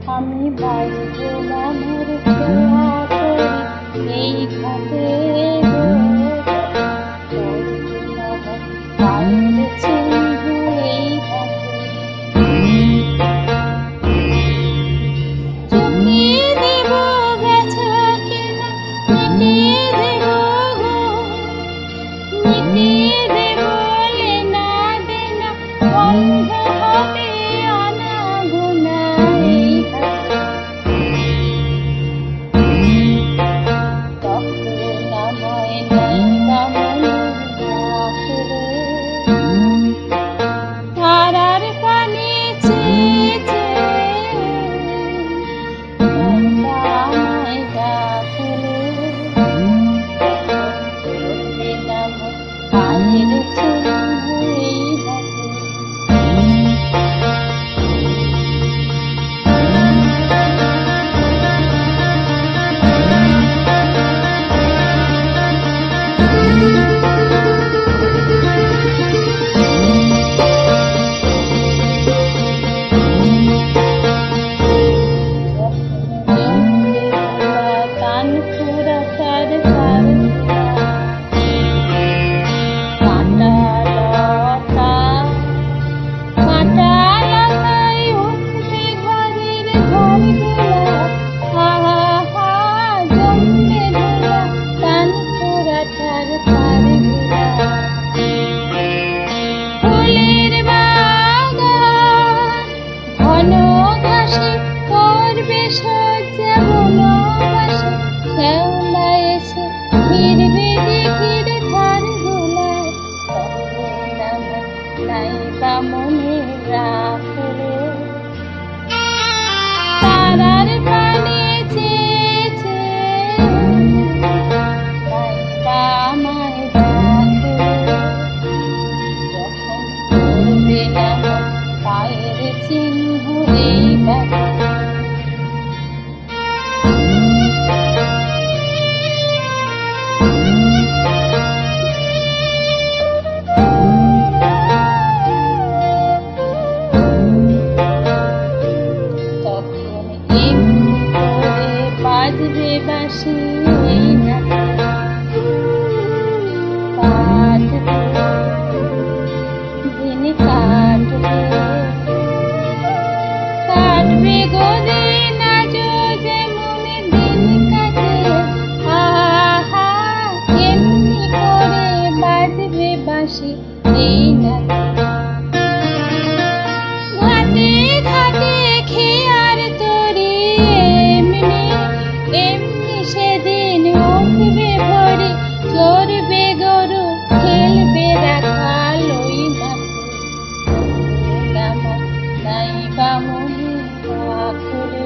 আমি বাইব না মোর ছোঁয়া ছবি এই ঘাটে পায়ের চিহ্ন এই ঘাটে চুকিয়ে দেব ব্যথা কিনা মিটিয়ে দেব গো মিটিয়ে দেব লেনা দেনা বন্ধ হবে আনা গোনা এই ঘাটে তখন আমায় নাই বা মনে রাখলে ধারার পানি চেয়ে চেয়ে আমায় ডাকলে বলবে না মোর পায়ের চিহ্ন এই ঘাটে ফুলের বাগান ঘন ঘাসে করবে সজ্জা বনবাসে শ্যাওলা এসে ঘিরবে দিঘির ধার গোলায় তখন আমার নাই বা মনে রাখলে তারার পানে চেয়ে চেয়ে নাই বা আমায় ডাকলে যখন পড়বে না মোর পায়ের চিহ্ন এই ঘাটে তখন এমনি করে বাজবে বাঁশি এই ঘাটে কাটবে দিন কাটবে কাটবে গো দিন আজও যেমন দিন কাটে আহা এমনি করে বাজবে বাঁশি এই ঘাটে ঘাটে ঘাটে খেয়ার তরি এমনি এমনি সেদিন উঠবে ভরে চড়বে গরু খেলবে রাখাল ওই ঘাটে আমার নাই বা মনে রাখলে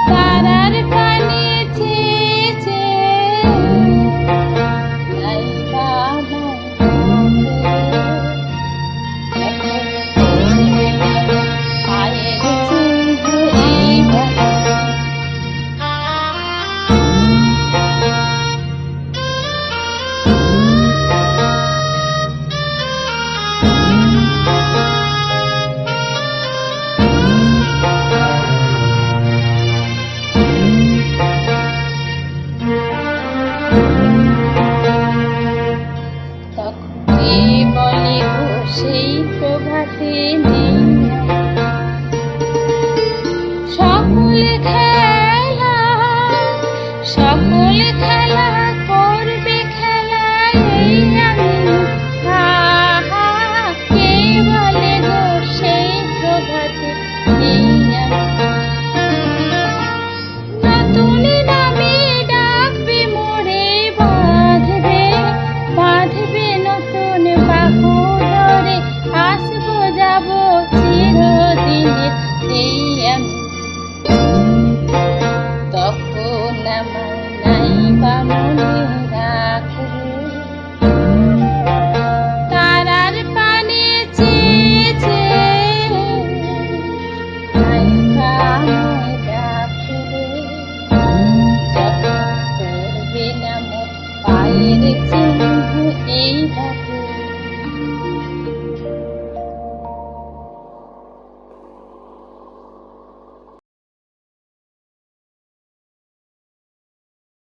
তারার পানে চেয়ে চেয়ে নাই বা আমায় ডাকলে পায়ের চিহ্ন এই ঘাটে তখন কে বলে গো সেই প্রভাতে নেই সকল খেলা সকল খেলা করবে খেলা এই আমি আহা কে বলে গো সেই প্রভাতে নেই আমি নতুন নামে ডাকবে মোরে বাঁধবে বাঁধবে নতুন বাহু ধরে আসবো যাব চিরদিনের এই আমি তখন আমার নাই বা